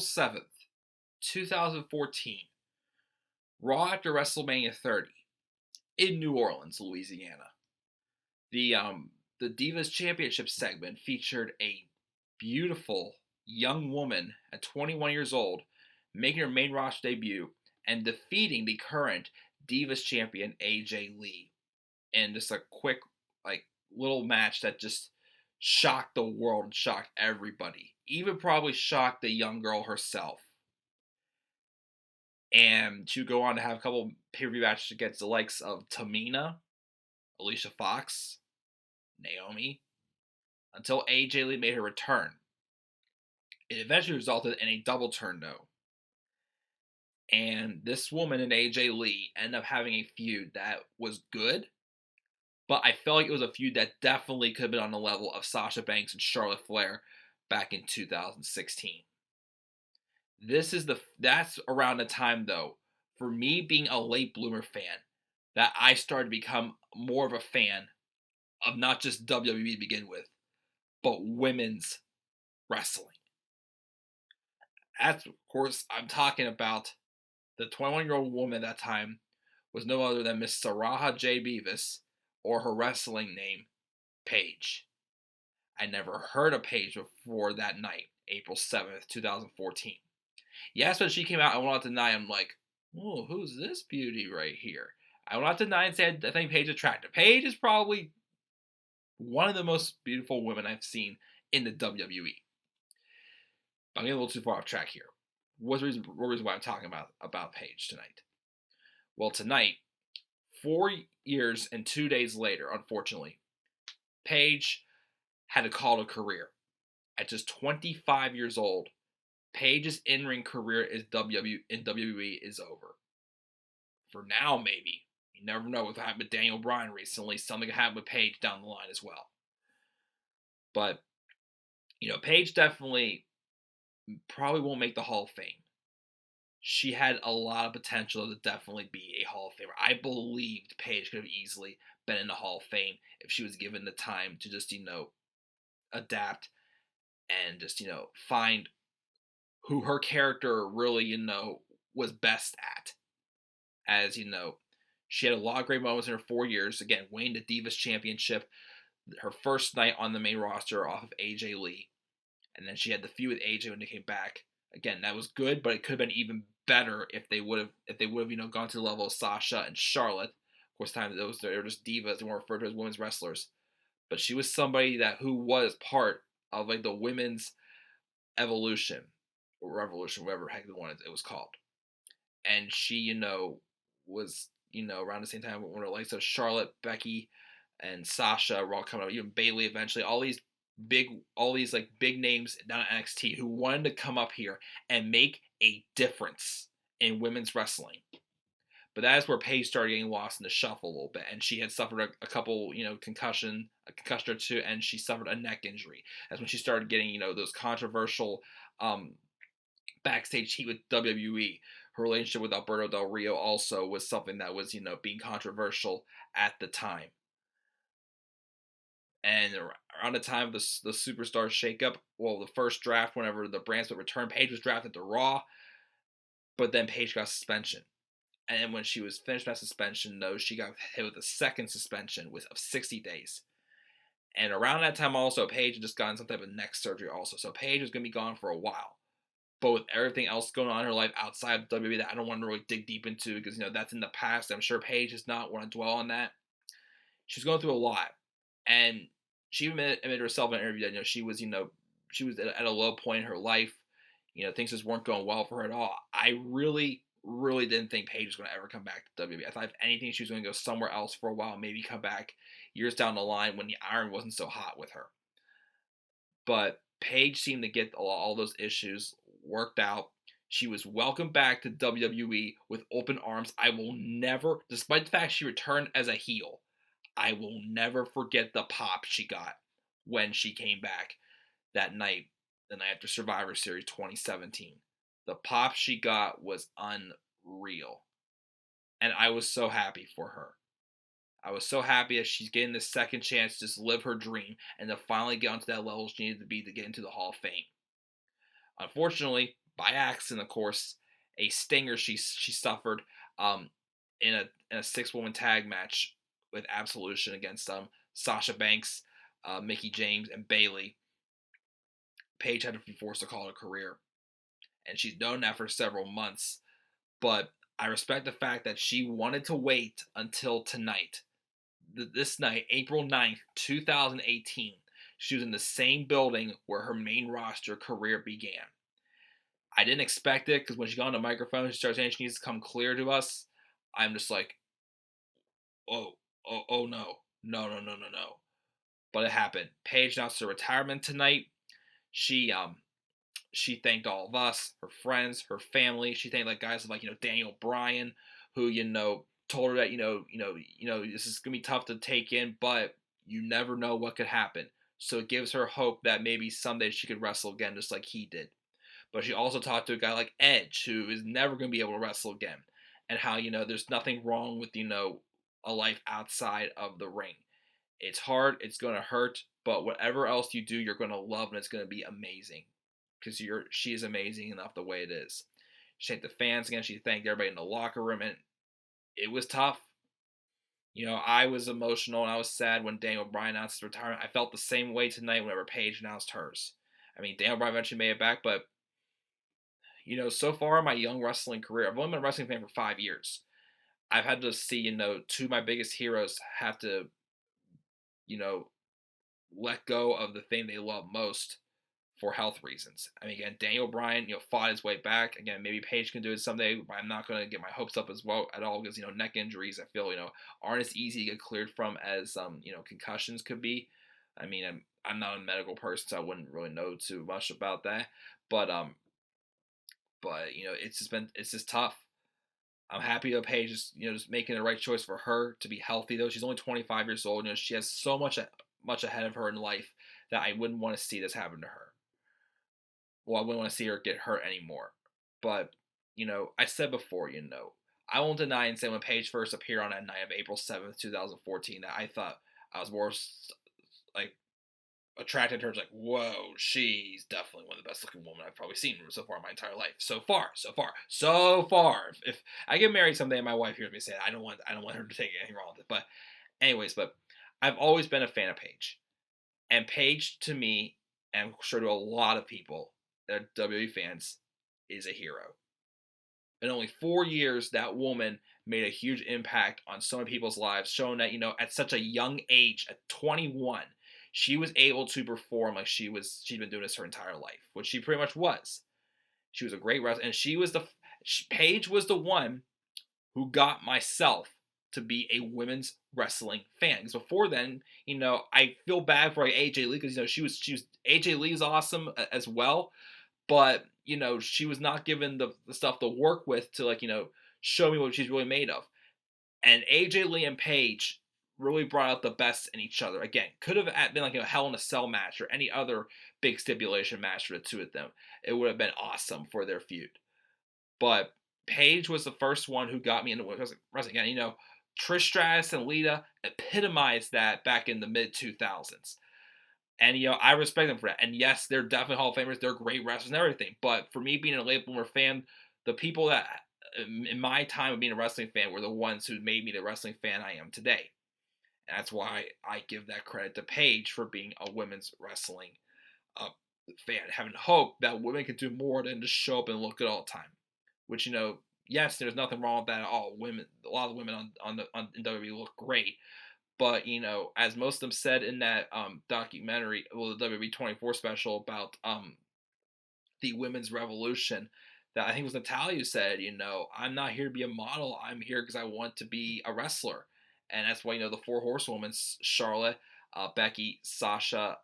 April 7th, 2014, Raw after WrestleMania 30 in New Orleans, Louisiana. The the Divas Championship segment featured a beautiful young woman at 21 years old making her main roster debut and defeating the current Divas champion AJ Lee in just a quick little match that just shocked the world and shocked everybody. Even probably shocked the young girl herself. And to go on to have a couple pay-per-view matches against the likes of Tamina, Alicia Fox, Naomi, until AJ Lee made her return. It eventually resulted in a double turn, though. And this woman and AJ Lee ended up having a feud that was good, but I felt like it was a feud that definitely could have been on the level of Sasha Banks and Charlotte Flair back in 2016. That's around the time, though, for me being a late bloomer fan, that I started to become more of a fan of not just WWE to begin with, but women's wrestling. As of course, I'm talking about the 21-year-old woman at that time was no other than Miss Saraha J. Beavis, or her wrestling name, Paige. I never heard of Paige before that night, April 7th, 2014. Yes, when she came out, I will not deny, I'm like, oh, who's this beauty right here? I will not deny and say I think Paige is attractive. Paige is probably one of the most beautiful women I've seen in the WWE. I'm getting a little too far off track here. What's the reason why I'm talking about Paige tonight? Well, tonight, 4 years and 2 days later, unfortunately, Paige had a call to career. At just 25 years old, Paige's in-ring career in WWE is over. For now, maybe. You never know what happened with Daniel Bryan recently. Something happened with Paige down the line as well. But, Paige definitely probably won't make the Hall of Fame. She had a lot of potential to definitely be a Hall of Famer. I believed Paige could have easily been in the Hall of Fame if she was given the time to just, adapt and just, find who her character really, was best at. As, she had a lot of great moments in her 4 years. Again, winning the Divas Championship, her first night on the main roster off of AJ Lee. And then she had the feud with AJ when they came back. Again, that was good, but it could have been even better if they would have, gone to the level of Sasha and Charlotte. Of course, they were just divas. They weren't referred to as women's wrestlers. But she was somebody who was part of the women's evolution or revolution, whatever the heck it was called. And she, was, around the same time when her likes of Charlotte, Becky, and Sasha were all coming up. Even Bayley eventually. All these big names down at NXT who wanted to come up here and make a difference in women's wrestling. But that is where Paige started getting lost in the shuffle a little bit, and she had suffered a couple, concussion or two, and she suffered a neck injury. That's when she started getting, those controversial backstage heat with WWE. Her relationship with Alberto Del Rio also was something that was, being controversial at the time. And around the time of the Superstar shakeup, the first draft, whenever the brand split returned, Paige was drafted to Raw, but then Paige got suspension. And then when she was finished that suspension, though, she got hit with a second suspension of 60 days. And around that time also, Paige had just gotten some type of neck surgery also. So Paige was going to be gone for a while. But with everything else going on in her life outside of WWE that I don't want to really dig deep into because, that's in the past. I'm sure Paige does not want to dwell on that. She's going through a lot. And she admitted herself in an interview that, she was at a low point in her life. Things just weren't going well for her at all. I really, really didn't think Paige was going to ever come back to WWE. I thought if anything, she was going to go somewhere else for a while, maybe come back years down the line when the iron wasn't so hot with her. But Paige seemed to get all those issues worked out. She was welcomed back to WWE with open arms. I will never, despite the fact she returned as a heel, I will never forget the pop she got when she came back that night, the night after Survivor Series 2017. The pop she got was unreal. And I was so happy for her. I was so happy that she's getting this second chance to just live her dream and to finally get onto that level she needed to be to get into the Hall of Fame. Unfortunately, by accident, of course, a stinger she suffered um, in a 6-woman tag match with Absolution against Sasha Banks, Mickey James, and Bailey. Paige had to be forced to call it a career, and she's known that for several months. But I respect the fact that she wanted to wait until tonight. This night, April 9th, 2018, she was in the same building where her main roster career began. I didn't expect it because when she got on the microphone, she started saying she needs to come clear to us. I'm just like, oh, oh no, no, no, no, no, no. But it happened. Paige announced her retirement tonight. She she thanked all of us, her friends, her family. She thanked like guys like Daniel Bryan, who told her that this is gonna be tough to take in, but you never know what could happen. So it gives her hope that maybe someday she could wrestle again, just like he did. But she also talked to a guy like Edge, who is never gonna be able to wrestle again, and how there's nothing wrong with a life outside of the ring. It's hard, it's gonna hurt, but whatever else you do, you're gonna love, and it's gonna be amazing because she's amazing enough the way it is. She thanked the fans again. She thanked everybody in the locker room, and it was tough. I was emotional and I was sad when Daniel Bryan announced his retirement. I felt the same way tonight whenever Paige announced hers. I mean, Daniel Bryan eventually made it back, but so far in my young wrestling career, I've only been a wrestling fan for 5 years. I've had to see, two of my biggest heroes have to, you know, let go of the thing they love most for health reasons. I mean, again, Daniel Bryan, fought his way back. Again, maybe Paige can do it someday, but I'm not going to get my hopes up as well at all because, neck injuries, I feel, aren't as easy to get cleared from as, concussions could be. I mean, I'm not a medical person, so I wouldn't really know too much about that. But it's just tough. I'm happy that Paige is just making the right choice for her to be healthy though. She's only 25 years old. She has so much ahead of her in life that I wouldn't want to see this happen to her. Well, I wouldn't want to see her get hurt anymore. But I said before, I won't deny and say when Paige first appeared on that night of April 7th, 2014, that I thought I was more like attracted to her. Like, whoa, she's definitely one of the best looking women I've probably seen so far in my entire life. So far. If I get married someday and my wife hears me say it, I don't want her to take anything wrong with it. But anyways, I've always been a fan of Paige. And Paige to me, and I'm sure to a lot of people that are WWE fans, is a hero. In only 4 years, that woman made a huge impact on so many people's lives, showing that, at such a young age, at 21, she was able to perform like she'd been doing this her entire life, which she pretty much was. She was a great wrestler, and Paige was the one who got myself to be a women's wrestling fan. Because before then, I feel bad for like AJ Lee because she was AJ Lee's awesome as well, but she was not given the stuff to work with to show me what she's really made of. And AJ Lee and Paige really brought out the best in each other. Again, could have been like a Hell in a Cell match or any other big stipulation match for the two of them. It would have been awesome for their feud. But Paige was the first one who got me into wrestling. Again, Trish Stratus and Lita epitomized that back in the mid 2000s. And, I respect them for that. And yes, they're definitely Hall of Famers. They're great wrestlers and everything. But for me being a late bloomer fan, the people that, in my time of being a wrestling fan, were the ones who made me the wrestling fan I am today. And that's why I give that credit to Paige for being a women's wrestling fan. Having hope that women can do more than just show up and look good all the time. Which, yes, there's nothing wrong with that at all. A lot of women on in WWE look great. But, as most of them said in that documentary, well, the WWE 24 special about the women's revolution, that I think it was Natalia who said, I'm not here to be a model. I'm here because I want to be a wrestler. And that's why, the four horsewomen, Charlotte, Becky, Sasha,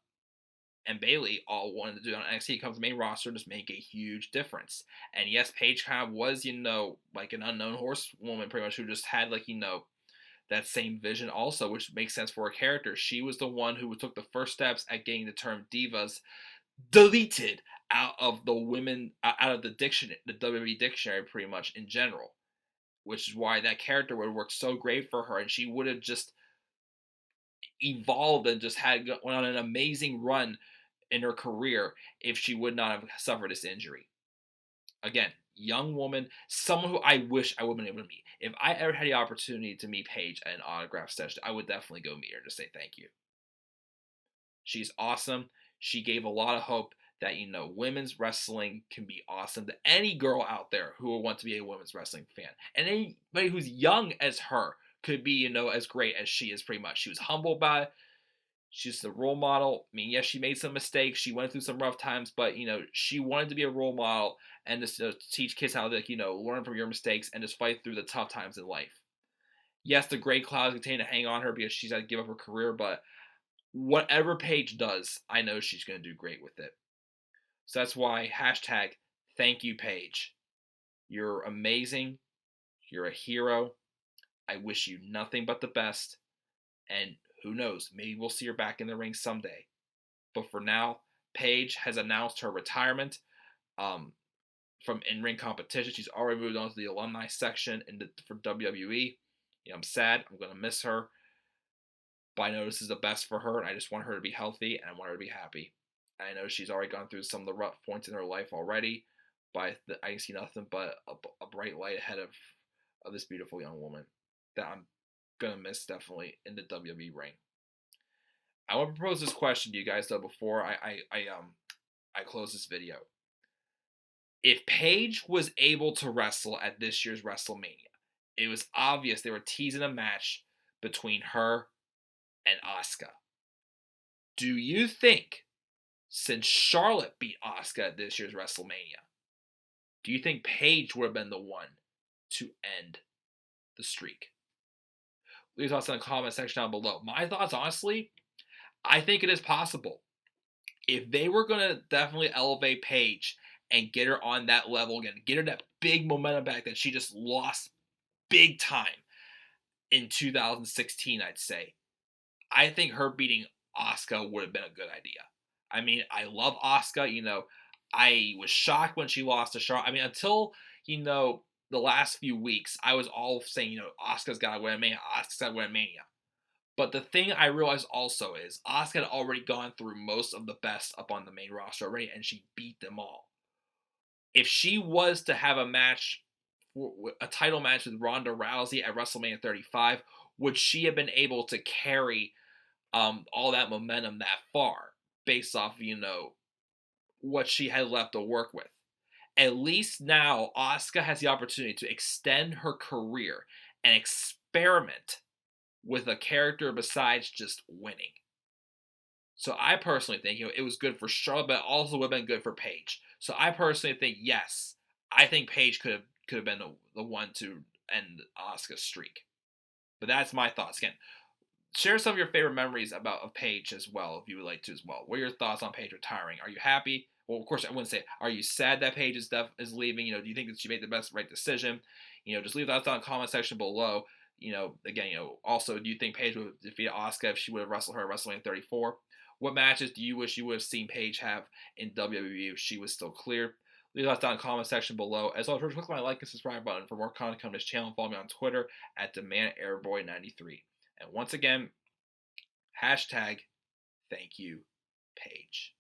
and Bailey all wanted to do it on NXT. Comes to the main roster and just make a huge difference. And yes, Paige kind of was, like an unknown horsewoman pretty much who just had that same vision also, which makes sense for her character. She was the one who took the first steps at getting the term divas deleted out of the WWE dictionary pretty much in general, which is why that character would work so great for her, and she would have just evolved and just went on an amazing run in her career if she would not have suffered this injury. Again, young woman, someone who I wish I would have been able to meet. If I ever had the opportunity to meet Paige at an autograph session, I would definitely go meet her to say thank you. She's awesome. She gave a lot of hope that, women's wrestling can be awesome to any girl out there who will want to be a women's wrestling fan. And anybody who's young as her could be, as great as she is pretty much. She was humble about it. She's the role model. I mean, yes, she made some mistakes. She went through some rough times, but, she wanted to be a role model and just teach kids how to, learn from your mistakes and just fight through the tough times in life. Yes, the great clouds continue to hang on her because she's had to give up her career, but whatever Paige does, I know she's going to do great with it. So that's why hashtag thank you, Paige. You're amazing. You're a hero. I wish you nothing but the best. And who knows, maybe we'll see her back in the ring someday. But for now, Paige has announced her retirement from in-ring competition. She's already moved on to the alumni section for WWE. I'm sad. I'm going to miss her. But I know this is the best for her, and I just want her to be healthy, and I want her to be happy. I know she's already gone through some of the rough points in her life already, but I see nothing but a bright light ahead of this beautiful young woman that I'm going to miss definitely in the WWE ring. I want to propose this question to you guys, though, before I close this video. If Paige was able to wrestle at this year's WrestleMania, it was obvious they were teasing a match between her and Asuka. Do you think, since Charlotte beat Asuka at this year's WrestleMania, do you think Paige would have been the one to end the streak? Leave your thoughts in the comment section down below. My thoughts, honestly, I think it is possible. If they were going to definitely elevate Paige and get her on that level again, get her that big momentum back that she just lost big time in 2016, I'd say, I think her beating Asuka would have been a good idea. I mean, I love Asuka. I was shocked when she lost to Charlotte. I mean, until, the last few weeks, I was all saying, Asuka's got to win Mania. Asuka's got to win Mania. But the thing I realized also is Asuka had already gone through most of the best up on the main roster already, and she beat them all. If she was to have a title match with Ronda Rousey at WrestleMania 35, would she have been able to carry all that momentum that far based off, what she had left to work with? At least now, Asuka has the opportunity to extend her career and experiment with a character besides just winning. So I personally think, it was good for Charlotte, but also would have been good for Paige. So I personally think, yes, I think Paige could have been the one to end Asuka's streak. But that's my thoughts. Again, share some of your favorite memories of Paige as well, if you would like to as well. What are your thoughts on Paige retiring? Are you happy? Well, of course, I wouldn't say, are you sad that Paige is leaving? Do you think that she made the right decision? Just leave that down in the comment section below. Again, also, do you think Paige would defeat Asuka if she would have wrestled her at WrestleMania 34? What matches do you wish you would have seen Paige have in WWE if she was still clear? Leave that down in the comment section below. As always, click my like and subscribe button for more content coming to this channel. Follow me on Twitter at DemandAirboy93. And once again, hashtag thank you, Paige.